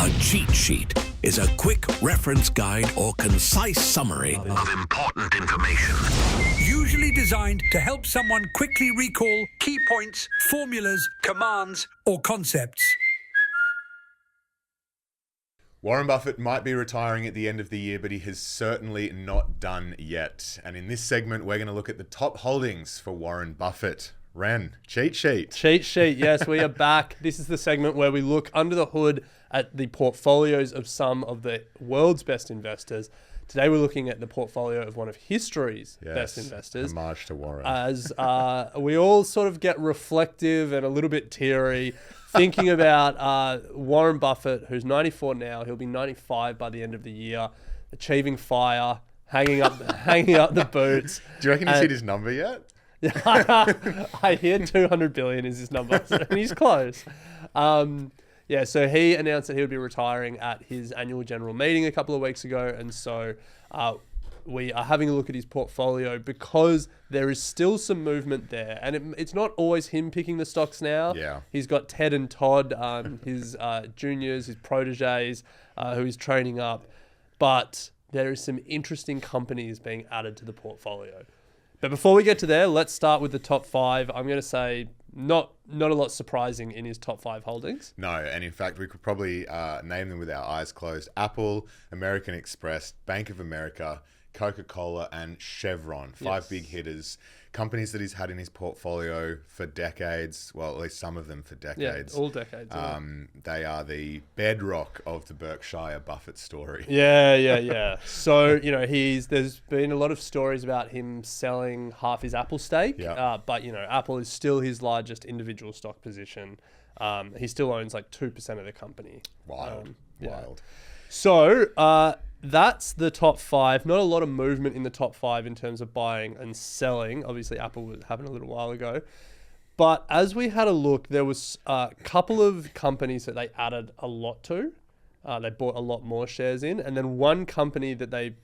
A cheat sheet is a quick reference guide or concise summary of important information. Usually designed to help someone quickly recall key points, formulas, commands, or concepts. Warren Buffett might be retiring at the end of the year, but he has certainly not done yet. And in this segment, we're going to look at the top holdings for Warren Buffett. Ren, cheat sheet. Cheat sheet, yes, we are back. This is the segment where we look under the hood at the portfolios of some of the world's best investors. Today we're looking at the portfolio of one of history's best investors. Homage to Warren. As we all sort of get reflective and a little bit teary, thinking about Warren Buffett, who's 94 now. He'll be 95 by the end of the year, achieving FIRE, hanging up the boots. Do you reckon he's hit his number yet? I hear 200 billion is his number, and he's close. So he announced that he would be retiring at his annual general meeting a couple of weeks ago, and so we are having a look at his portfolio because there is still some movement there, and it's not always him picking the stocks now. Yeah, he's got Ted and Todd, his juniors, his proteges, who he's training up, but there is some interesting companies being added to the portfolio. But before we get to there, let's start with the top five. I'm going to say not a lot surprising in his top five holdings. No, and in fact, we could probably name them with our eyes closed. Apple, American Express, Bank of America, Coca-Cola, and Chevron. Five big hitters. Companies that he's had in his portfolio for decades. Well, at least some of them for decades. Yeah, all decades. They are the bedrock of the Berkshire Buffett story. Yeah. So, there's been a lot of stories about him selling half his Apple stake. Yeah. But, Apple is still his largest individual stock position. He still owns like 2% of the company. Wild. So, that's the top five. Not a lot of movement in the top five in terms of buying and selling. Obviously, Apple was happened a little while ago. But as we had a look, there was a couple of companies that they added a lot to. They bought a lot more shares in. And then one company that they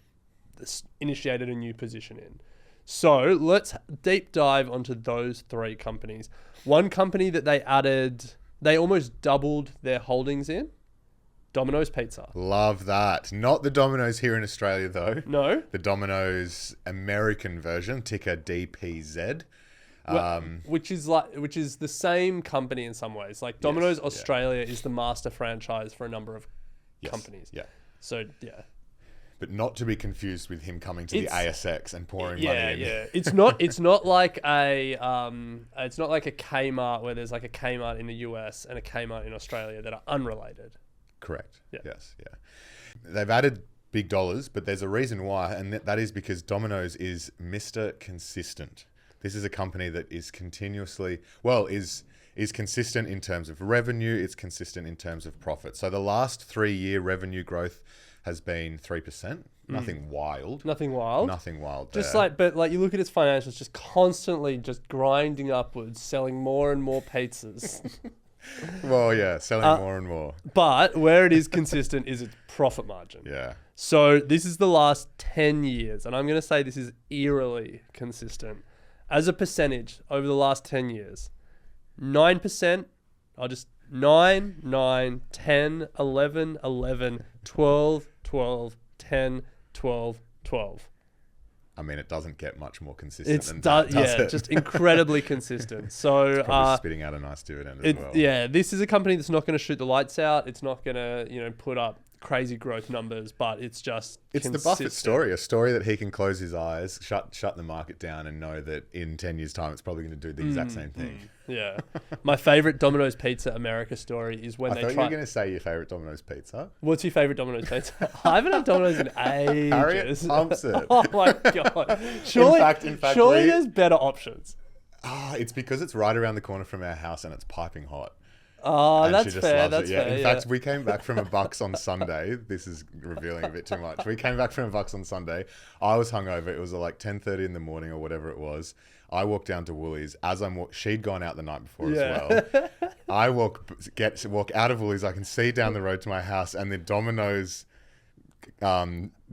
initiated a new position in. So let's deep dive onto those three companies. One company that they added, they almost doubled their holdings in. Domino's Pizza. Love that. Not the Domino's here in Australia, though. No. The Domino's American version, ticker DPZ. Which is the same company in some ways. Like Domino's Australia is the master franchise for a number of companies. Yeah. So, yeah. But not to be confused with him coming to the ASX and pouring money in. Yeah. It's not like a Kmart where there's like a Kmart in the US and a Kmart in Australia that are unrelated. Correct. Yeah. Yes. Yeah. They've added big dollars, but there's a reason why, and that is because Domino's is Mr. Consistent. This is a company that is continuously, is consistent in terms of revenue. It's consistent in terms of profit. So the last 3-year revenue growth has been 3%. Nothing wild. Nothing wild. There. But you look at its financials, just constantly just grinding upwards, selling more and more pizzas. Well, yeah, selling more and more. But where it is consistent is its profit margin. Yeah. So this is the last 10 years, and I'm going to say this is eerily consistent. As a percentage over the last 10 years, 9%, 9, 10, 11, 11, 12, 12, 10, 12, 12. I mean, it doesn't get much more consistent than that, does it? Just incredibly consistent. So it's probably spitting out a nice dividend as well. Yeah, this is a company that's not going to shoot the lights out. It's not going to, put up crazy growth numbers, but it's consistent. The Buffett story, a story that he can close his eyes, shut the market down, and know that in 10 years' time, it's probably going to do the exact same thing. Yeah. My favorite Domino's Pizza America story is when I thought you were going to say your favorite Domino's Pizza. What's your favorite Domino's Pizza? I haven't had Domino's in ages. Harriet pumps it. Oh my God. Surely, in fact, there's better options. It's because it's right around the corner from our house and it's piping hot. Oh, and that's fair. That's fair. In fact, we came back from a Bucks on Sunday. This is revealing a bit too much. We came back from a Bucks on Sunday. I was hungover. It was like 10:30 in the morning or whatever it was. I walked down to Woolies. As she'd gone out the night before as well. I walk out of Woolies. I can see down the road to my house, and the Domino's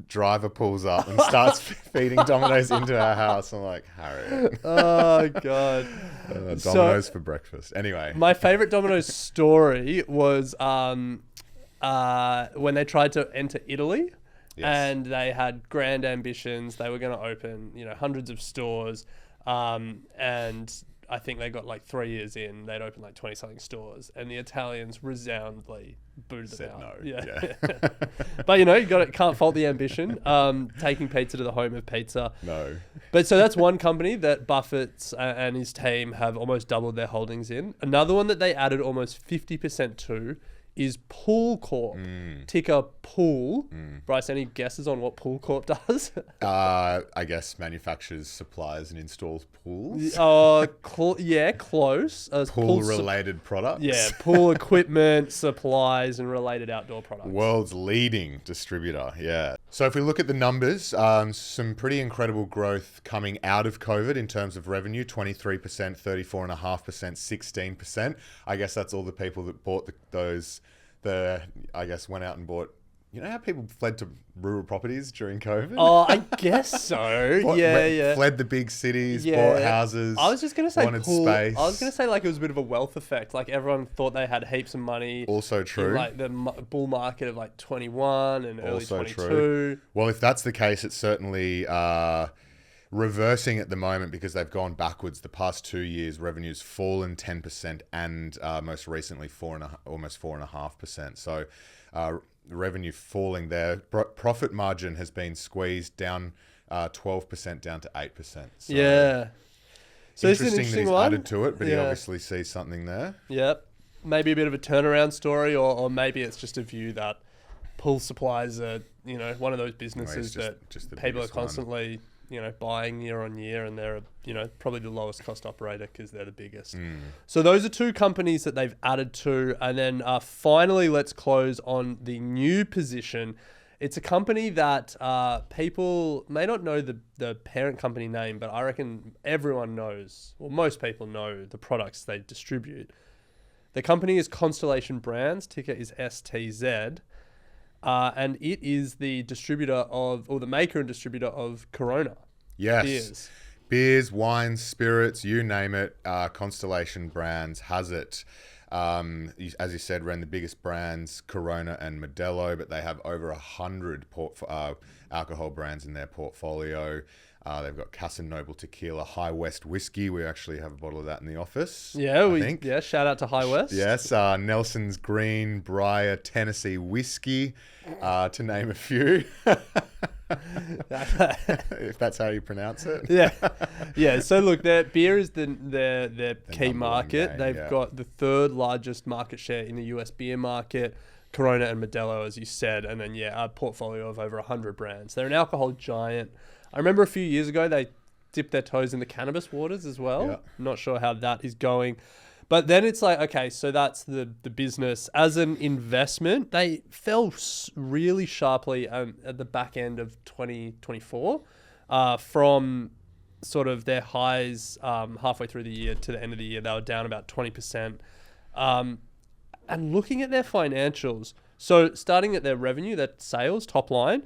driver pulls up and starts feeding Domino's into our house. I'm like, Harriet. Oh, God. Domino's for breakfast. Anyway. My favorite Domino's story was when they tried to enter Italy. Yes. And they had grand ambitions. They were going to open, hundreds of stores. And I think they got like 3 years in, they'd opened like 20 something stores, and the Italians resoundly booted them out. No. Yeah. But can't fault the ambition. Taking pizza to the home of pizza. No. But so that's one company that Buffett and his team have almost doubled their holdings in. Another one that they added almost 50% to is Pool Corp, ticker Pool. Bryce, any guesses on what Pool Corp does? I guess manufactures, supplies, and installs pools. Close. Pool-related products. Yeah, pool equipment, supplies, and related outdoor products. World's leading distributor, yeah. So if we look at the numbers, some pretty incredible growth coming out of COVID in terms of revenue, 23%, 34.5%, 16%. I guess that's all the people that bought went out and bought. You know how people fled to rural properties during COVID? Oh, I guess so. Fled the big cities, bought houses. I was just going to say wanted pool. space. I was going to say like it was a bit of a wealth effect. Like everyone thought they had heaps of money. Also true. In like the bull market of like 21 and early Also 22. true. Well, if that's the case, it's certainly reversing at the moment because they've gone backwards. The past 2 years, revenue's fallen 10% and most recently almost 4.5%. So revenue falling there. Profit margin has been squeezed down 12% down to 8%. So yeah. So this is an interesting that interesting he's one. added to it, but he obviously sees something there. Yep. Maybe a bit of a turnaround story, or maybe it's just a view that pool supplies are, one of those businesses just the people are biggest one. constantly, buying year on year, and they're, probably the lowest cost operator because they're the biggest. So those are two companies that they've added to. And then finally, let's close on the new position. It's a company that people may not know the parent company name, but I reckon everyone knows, or most people know the products they distribute. The company is Constellation Brands, ticker is STZ, and it is the the maker and distributor of Corona. Yes. Beers, wines, spirits, you name it, Constellation Brands has it. As you said, ran the biggest brands, Corona and Modelo, but they have over 100 alcohol brands in their portfolio. They've got Casa Noble Tequila, High West Whiskey. We actually have a bottle of that in the office. Yeah, shout out to High West. Yes, Nelson's Green Briar Tennessee Whiskey, to name a few. If that's how you pronounce it. Yeah. So look, their beer is their key market. They've got the third largest market share in the US beer market. Corona and Modelo, as you said, and then a portfolio of over 100 brands. They're an alcohol giant. I remember a few years ago they dipped their toes in the cannabis waters as well. Yeah. Not sure how that is going. But then it's like, okay, so that's the business. As an investment, they fell really sharply at the back end of 2024 from sort of their highs halfway through the year to the end of the year. They were down about 20%. And looking at their financials, so starting at their revenue, their sales, top line,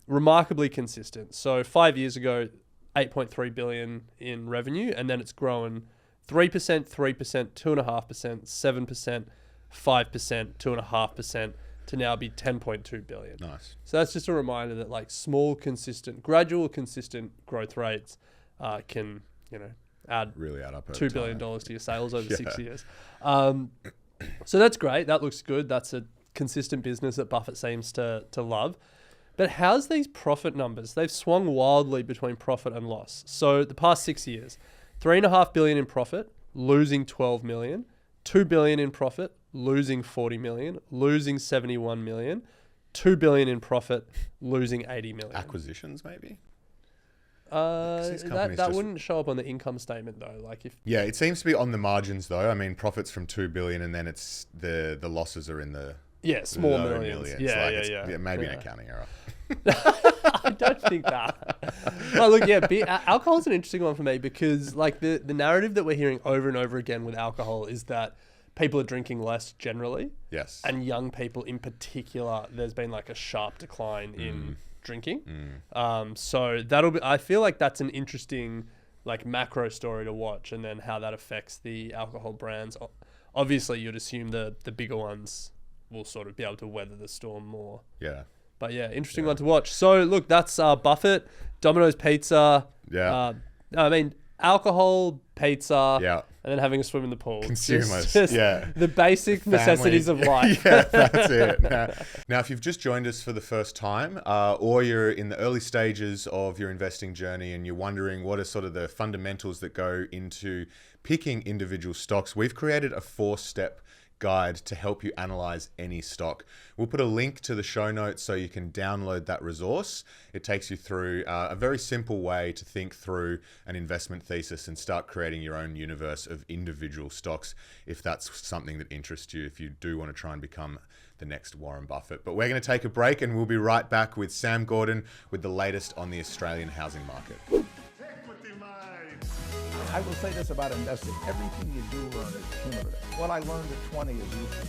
remarkably consistent. So 5 years ago, 8.3 billion in revenue, and then it's grown 3%, 3%, 2.5%, 7%, 5%, 2.5% to now be 10.2 billion. Nice. So that's just a reminder that like small, gradual, consistent growth rates can, add up $2 billion to your sales over 6 years. So that's great. That looks good. That's a consistent business that Buffett seems to love. But how's these profit numbers? They've swung wildly between profit and loss. So the past 6 years, 3.5 billion in profit, losing 12 million, 2 billion in profit, losing 40 million, losing 71 million, 2 billion in profit, losing 80 million. Acquisitions, maybe? That wouldn't show up on the income statement though. It seems to be on the margins though. I mean, profits from 2 billion, and then it's the losses are in the small millions. Maybe an accounting error. I don't think that. Well, look, alcohol is an interesting one for me because like the narrative that we're hearing over and over again with alcohol is that people are drinking less generally. Yes. And young people in particular, there's been like a sharp decline in drinking. So I feel like that's an interesting like macro story to watch, and then how that affects the alcohol brands. Obviously, you'd assume the bigger ones will sort of be able to weather the storm more. Yeah. But yeah, interesting one to watch. So look, that's Buffett, Domino's Pizza. Yeah. I mean, alcohol, pizza, Yeah. and then having a swim in the pool. Consumers. Just Yeah. the basic necessities of life. Yeah, that's it. Now, if you've just joined us for the first time, or you're in the early stages of your investing journey and you're wondering what are sort of the fundamentals that go into picking individual stocks, we've created a 4-step guide to help you analyze any stock. We'll put a link to the show notes so you can download that resource. It takes you through a very simple way to think through an investment thesis and start creating your own universe of individual stocks, if that's something that interests you, if you do want to try and become the next Warren Buffett. But we're going to take a break and we'll be right back with Sam Gordon with the latest on the Australian housing market. I will say this about investing. Everything you do learn is cumulative. What I learned at 20 is useful.